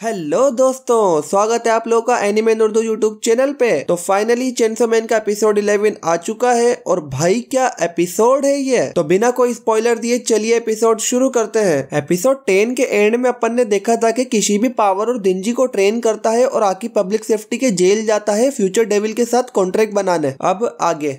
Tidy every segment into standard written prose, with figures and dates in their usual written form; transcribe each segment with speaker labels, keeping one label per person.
Speaker 1: Hello दोस्तों, स्वागत है आप लोगों का एनिमे उर्दू यूट्यूब चैनल पे। तो फाइनली चेंसो मैन का एपिसोड 11 आ चुका है और भाई क्या एपिसोड है ये। तो बिना कोई स्पॉइलर दिए चलिए एपिसोड शुरू करते हैं। एपिसोड 10 के एंड में अपन ने देखा था कि किशिबी पावर और देंजी को ट्रेन करता है और आकी पब्लिक सेफ्टी के जेल जाता है फ्यूचर डेविल के साथ कॉन्ट्रैक्ट बनाने। अब आगे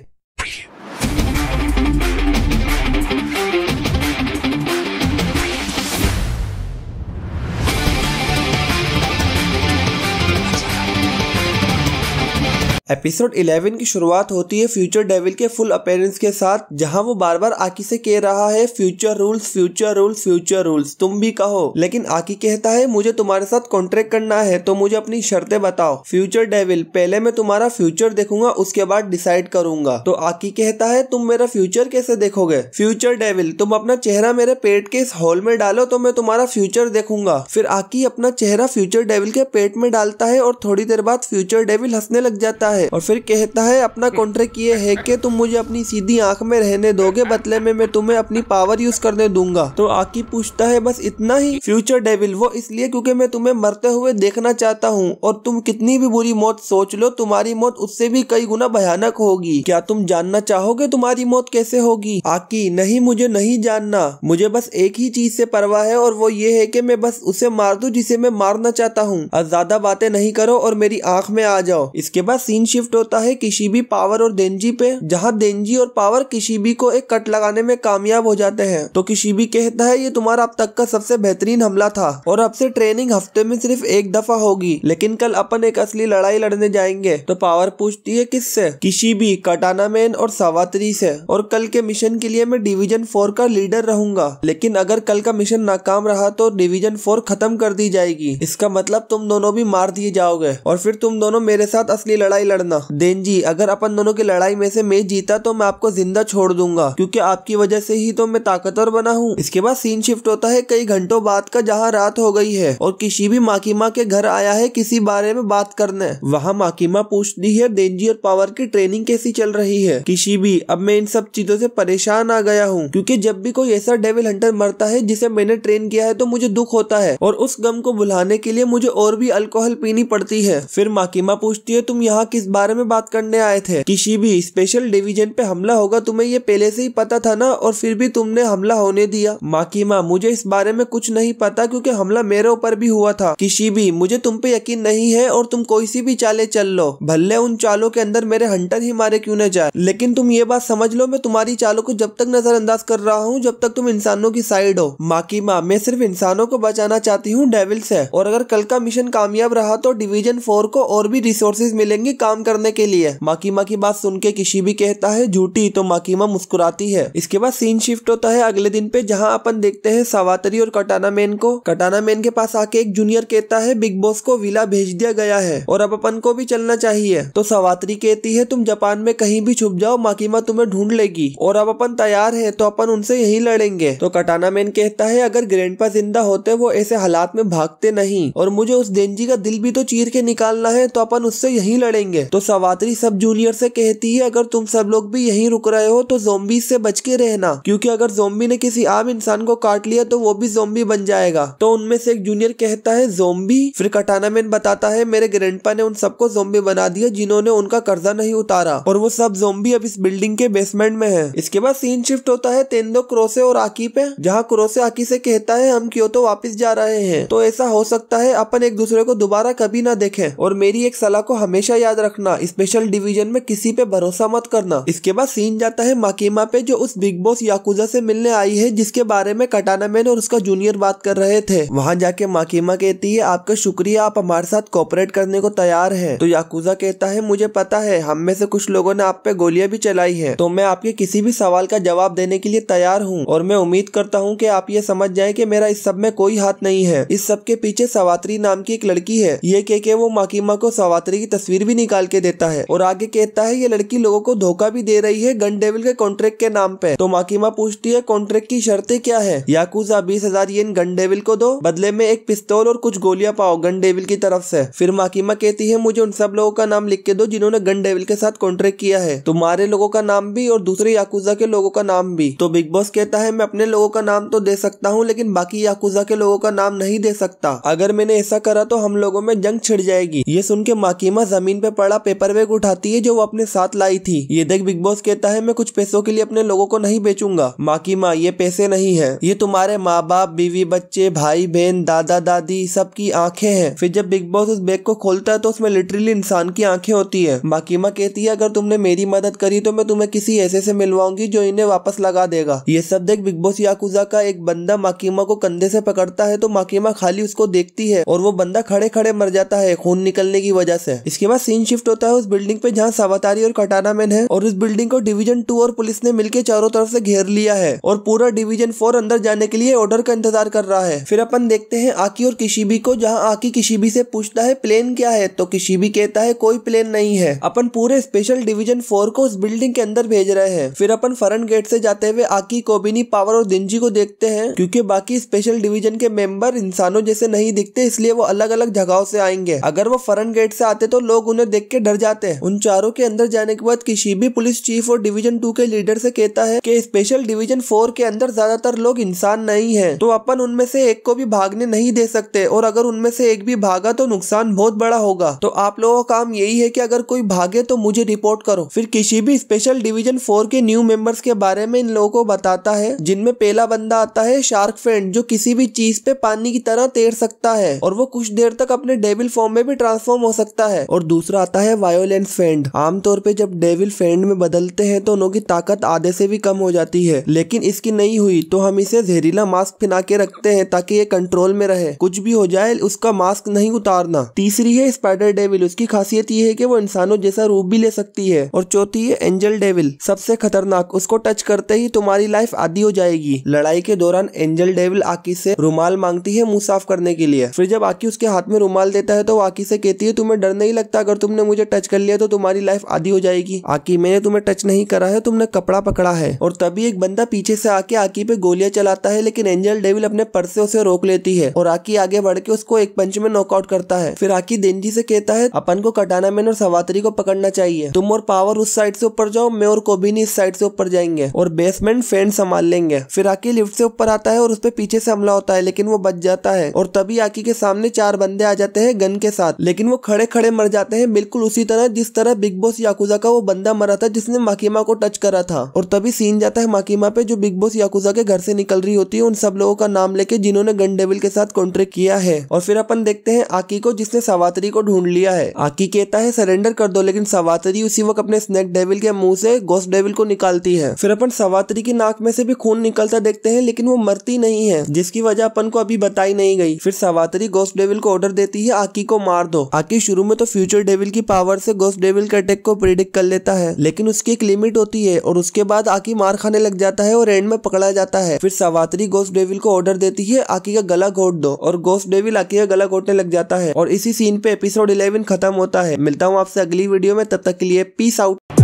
Speaker 1: एपिसोड 11 की शुरुआत होती है फ्यूचर डेविल के फुल अपीयरेंस के साथ, जहां वो बार बार आकी से कह रहा है future rules future rules future rules, तुम भी कहो। लेकिन आकी कहता है मुझे तुम्हारे साथ कॉन्ट्रैक्ट करना है तो मुझे अपनी शर्तें बताओ। फ्यूचर डेविल पहले मैं तुम्हारा फ्यूचर देखूंगा उसके बाद डिसाइड करूंगा। तो आकी कहता है तुम मेरा फ्यूचर कैसे देखोगे। फ्यूचर डेविल तुम अपना चेहरा मेरे पेट के इस होल में डालो तो मैं तुम्हारा फ्यूचर देखूंगा। फिर आकी अपना चेहरा फ्यूचर डेविल के पेट में डालता है और थोड़ी देर बाद फ्यूचर डेविल हंसने लग जाता है और फिर कहता है अपना कॉन्ट्रैक्ट ये है कि तुम मुझे अपनी सीधी आंख में रहने दोगे, बदले में मैं तुम्हें अपनी पावर यूज करने दूंगा। तो आकी पूछता है बस इतना ही। फ्यूचर डेविल वो इसलिए क्योंकि मैं तुम्हें मरते हुए देखना चाहता हूँ और तुम कितनी भी बुरी मौत सोच लो तुम्हारी मौत उससे भी कई गुना भयानक होगी। क्या तुम जानना चाहोगे तुम्हारी मौत कैसे होगी। आकी नहीं, मुझे नहीं जानना, मुझे बस एक ही चीज से परवाह है और वो ये है कि मैं बस उसे मार दूं जिसे मैं मारना चाहता हूँ। अब ज्यादा बातें नहीं करो और मेरी आंख में आ जाओ। इसके बाद सीन शिफ्ट होता है किशिबी पावर और देंजी पे, जहां देंजी और पावर किशिबी को एक कट लगाने में कामयाब हो जाते हैं। तो किशिबी कहता है ये तुम्हारा अब तक का सबसे बेहतरीन हमला था और अब से ट्रेनिंग हफ्ते में सिर्फ एक दफा होगी, लेकिन कल अपन एक असली लड़ाई लड़ने जाएंगे। तो पावर पूछती है किससे। किशिबी कटाना मैन और सावात्री से। और कल के मिशन के लिए मैं डिवीजन 4 का लीडर रहूंगा, लेकिन अगर कल का मिशन नाकाम रहा तो डिवीजन 4 खत्म कर दी जाएगी। इसका मतलब तुम दोनों भी मार दिए जाओगे और फिर तुम दोनों मेरे साथ असली लड़ाई लड़ना। देंजी अगर अपन दोनों की लड़ाई में से मैं जीता तो मैं आपको जिंदा छोड़ दूंगा, क्योंकि आपकी वजह से ही तो मैं ताकतवर बना हूँ। इसके बाद सीन शिफ्ट होता है कई घंटों बाद का, जहाँ रात हो गई है और किशिबी माकीमा के घर आया है किसी बारे में बात करने। वहाँ माकीमा पूछती है देंजी और पावर की ट्रेनिंग कैसी चल रही है। किशिबी अब मैं इन सब चीजों से परेशान आ गया हूँ, क्योंकि जब भी कोई ऐसा डेविल हंटर मरता है जिसे मैंने ट्रेन किया है तो मुझे दुख होता है और उस गम को भुलाने के लिए मुझे और भी अल्कोहल पीनी पड़ती है। फिर माकीमा पूछती है तुम यहाँ किस बारे में बात करने आए थे। किशिबी स्पेशल डिवीजन पे हमला होगा तुम्हें ये पहले से ही पता था ना, और फिर भी तुमने हमला होने दिया। माकीमा मुझे इस बारे में कुछ नहीं पता क्योंकि हमला मेरे ऊपर भी हुआ था। किशिबी मुझे तुम पे यकीन नहीं है और तुम कोई सी भी चाले चल लो, भले उन चालों के अंदर मेरे हंटर ही मारे क्यों न जाए, लेकिन तुम ये बात समझ लो मैं तुम्हारी चालों को जब तक नजरअंदाज कर रहा हूँ जब तक तुम इंसानों की साइड हो। माकीमा मैं सिर्फ इंसानों को बचाना चाहती हूँ डेविल से, और अगर कल का मिशन कामयाब रहा तो डिवीजन 4 को और भी रिसोर्सेज मिलेंगे काम करने के लिए। माकीमा की बात सुन के किशिबी कहता है झूठी, तो माकीमा मुस्कुराती है। इसके बाद सीन शिफ्ट होता है अगले दिन पे, जहां अपन देखते हैं सावात्री और कटाना मैन को। कटाना मैन के पास आके एक जूनियर कहता है बिग बॉस को विला भेज दिया गया है और अब अपन को भी चलना चाहिए। तो सावात्री कहती है तुम जापान में कहीं भी छुप जाओ, माकीमा तुम्हें ढूंढ लेगी और अब अपन तैयार है तो अपन उनसे यही लड़ेंगे। तो कटाना मैन कहता है अगर ग्रैंडपा जिंदा होते वो ऐसे हालात में भागते नहीं और मुझे उस देंजी का दिल भी तो चीर के निकालना है, तो अपन उससे यही लड़ेंगे। तो सावात्री सब जूनियर से कहती है अगर तुम सब लोग भी यहीं रुक रहे हो तो ज़ॉम्बी से बच के रहना, क्योंकि अगर ज़ॉम्बी ने किसी आम इंसान को काट लिया तो वो भी ज़ॉम्बी बन जाएगा। तो उनमें से एक जूनियर कहता है ज़ॉम्बी। फिर कटाना मैन बताता है मेरे ग्रैंडपा ने उन सबको ज़ॉम्बी बना दिया जिन्होंने उनका कर्जा नहीं उतारा और वो सब ज़ॉम्बी अब इस बिल्डिंग के बेसमेंट में है। इसके बाद सीन शिफ्ट होता है तेंदो, क्रोसे और आकी पे, जहाँ क्रोसे आकी से कहता है हम क्योतो वापस जा रहे हैं, तो ऐसा हो सकता है अपन एक दूसरे को दोबारा कभी ना देखें और मेरी एक सलाह को हमेशा याद रखना, स्पेशल डिवीजन में किसी पे भरोसा मत करना। इसके बाद सीन जाता है माकीमा पे, जो उस बिग बॉस याकुजा से मिलने आई है जिसके बारे में कटाना मैन और उसका जूनियर बात कर रहे थे। वहाँ जाके माकीमा कहती है आपका शुक्रिया, आप हमारे साथ कोऑपरेट करने को तैयार है। तो याकुजा कहता है मुझे पता है हम में से कुछ लोगों ने आप पे गोलियां भी चलाई है, तो मैं आपके किसी भी सवाल का जवाब देने के लिए तैयार हूँ और मैं उम्मीद करता हूँ कि आप ये समझ जाएं कि मेरा इस सब में कोई हाथ नहीं है। इस सब के पीछे सावात्री नाम की एक लड़की है। ये कह के वो माकीमा को सावात्री की तस्वीर भी निकाल निकाल के देता है और आगे कहता है ये लड़की लोगों को धोखा भी दे रही है गन डेविल के कॉन्ट्रैक्ट के नाम पे। तो माकीमा पूछती है कॉन्ट्रैक्ट की शर्तें क्या है। याकुजा 20,000 येन गन डेविल को दो, बदले में एक पिस्तौल और कुछ गोलियां पाओ गन डेविल की तरफ से। फिर माकीमा कहती है मुझे उन सब लोगों का नाम लिख के दो जिन्होंने गन डेविल के साथ कॉन्ट्रैक्ट किया है, तुम्हारे लोगों का नाम भी और दूसरे याकुजा के लोगों का नाम भी। तो बिग बॉस कहता है मैं अपने लोगों का नाम तो दे सकता हूँ लेकिन बाकी याकुजा के लोगों का नाम नहीं दे सकता, अगर मैंने ऐसा करा तो हम लोगों में जंग छिड़ जाएगी। ये सुन के माकीमा जमीन पे पड़ा पेपर बैग उठाती है जो वो अपने साथ लाई थी। ये देख बिग बॉस कहता है मैं कुछ पैसों के लिए अपने लोगों को नहीं बेचूंगा। माकीमा ये पैसे नहीं है, ये तुम्हारे माँ बाप, बीवी, बच्चे, भाई बहन, दादा दादी सबकी आंखें हैं। फिर जब बिग बॉस उस बैग को खोलता है तो उसमें लिटरली इंसान की आंखें होती है। माकीमा कहती है अगर तुमने मेरी मदद करी तो मैं तुम्हें किसी ऐसे से मिलवाऊंगी जो इन्हें वापस लगा देगा। ये सब देख बिग बॉस याकुजा का एक बंदा माकीमा को कंधे से पकड़ता है तो माकीमा खाली उसको देखती है और वो बंदा खड़े खड़े मर जाता है खून निकलने की वजह से। इसके बाद सीन शिफ्ट होता है उस बिल्डिंग पे जहाँ सावातारी और कटाना मैन है और उस बिल्डिंग को डिवीजन 2 और पुलिस ने मिलकर चारों तरफ से घेर लिया है और पूरा डिवीजन 4 अंदर जाने के लिए ऑर्डर का इंतजार कर रहा है। फिर अपन देखते हैं आकी और किशिबी को, जहाँ आकी किशिबी से पूछता है प्लेन क्या है तो किशिबी कहता है कोई प्लेन नहीं है, अपन पूरे स्पेशल डिवीजन 4 को उस बिल्डिंग के अंदर भेज रहे हैं। फिर अपन फ्रंट गेट से जाते हुए आकी, कोबिनी, पावर और दिंजी को देखते हैं क्योंकि बाकी स्पेशल डिवीजन के मेंबर इंसानों जैसे नहीं दिखते इसलिए वो अलग अलग जगहों से आएंगे। अगर वो फ्रंट गेट से आते तो लोग उन्हें देख के डर जाते हैं। उन चारों के अंदर जाने के बाद किशिबी पुलिस चीफ और डिवीजन 2 के लीडर से कहता है कि स्पेशल डिवीजन 4 के अंदर ज्यादातर लोग इंसान नहीं है तो अपन उनमें से एक को भी भागने नहीं दे सकते और अगर उनमें से एक भी भागा तो नुकसान बहुत बड़ा होगा। तो आप लोगों का काम यही है कि अगर कोई भागे तो मुझे रिपोर्ट करो। फिर किशिबी स्पेशल डिवीजन 4 के न्यू मेंबर्स के बारे में इन लोगों को बताता है जिनमें पहला बंदा आता है शार्क फ्रेंड जो किसी भी चीज पे पानी की तरह तैर सकता है और वो कुछ देर तक अपने डेविल फॉर्म में भी ट्रांसफॉर्म हो सकता है। और दूसरा आता है वायोलेंस फ्रेंड। आमतौर पे जब डेविल फ्रेंड में बदलते हैं तो उनकी ताकत आधे से भी कम हो जाती है लेकिन इसकी नहीं हुई तो हम इसे जहरीला मास्क पहना के रखते हैं ताकि ये कंट्रोल में रहे, कुछ भी हो जाए उसका मास्क नहीं उतारना। तीसरी है स्पाइडर डेविल, उसकी खासियत ये है कि वो इंसानों जैसा रूप भी ले सकती है। और चौथी है एंजल डेविल, सबसे खतरनाक, उसको टच करते ही तुम्हारी लाइफ आधी हो जाएगी। लड़ाई के दौरान एंजल डेविल आकी से रुमाल मांगती है मुंह साफ करने के लिए। फिर जब आकी उसके हाथ में रुमाल देता है तो आकी से कहती है तुम्हें डर नहीं लगता अगर तुमने मुझे टच कर लिया तो तुम्हारी लाइफ आधी हो जाएगी। आकी मैंने तुम्हें टच नहीं करा है, तुमने कपड़ा पकड़ा है। और तभी एक बंदा पीछे से आके आकी पे गोलियां चलाता है लेकिन एंजल डेविल अपने पर्स से उसे रोक लेती है और आकी आगे बढ़ के उसको एक पंच में नॉकआउट करता है। फिर आकी देंजी से कहता है अपन को कटाना मैन और सवातरी को पकड़ना चाहिए, तुम और पावर उस साइड से ऊपर जाओ, मैं और कोबिनी इस साइड से ऊपर जाएंगे और बेसमेंट फैन संभाल लेंगे। फिर आकी लिफ्ट से ऊपर आता है और उस पे पीछे से हमला होता है लेकिन वो बच जाता है और तभी आकी के सामने 4 बंदे आ जाते हैं गन के साथ लेकिन वो खड़े खड़े मर जाते हैं बिल्कुल उसी तरह जिस तरह बिग बॉस याकुजा का वो बंदा मरा था जिसने माकीमा को टच करा था। और तभी सीन जाता है माकीमा पे जो बिग बॉस याकुजा के घर से निकल रही होती है उन सब लोगों का नाम लेके जिन्होंने गन डेविल के साथ कॉन्ट्रैक्ट किया है। और फिर अपन देखते हैं आकी को जिसने सवातरी को ढूंढ लिया है। आकी कहता है सरेंडर कर दो लेकिन सवातरी उसी वक्त अपने स्नैक डेविल के मुंह से गोस्ट डेविल को निकालती है। फिर अपन सवातरी की नाक में से भी खून निकलता देखते हैं लेकिन वो मरती नहीं है जिसकी वजह अपन को अभी बताई नहीं गई। फिर सवातरी गोस्ट डेविल को ऑर्डर देती है आकी को मार दो। आकी शुरू में तो फ्यूचर डेविल की पावर से गोस्ट डेविल के अटैक को प्रिडिक्ट कर लेता है लेकिन उसकी एक लिमिट होती है और उसके बाद आकी मार खाने लग जाता है और एंड में पकड़ा जाता है। फिर सवातरी गोस्ट डेविल को ऑर्डर देती है आकी का गला घोट दो और गोस्ट डेविल आकी का गला घोटने लग जाता है और इसी सीन पे एपिसोड 11 खत्म होता है। मिलता हूँ आपसे अगली वीडियो में, तब तक के लिए पीस आउट।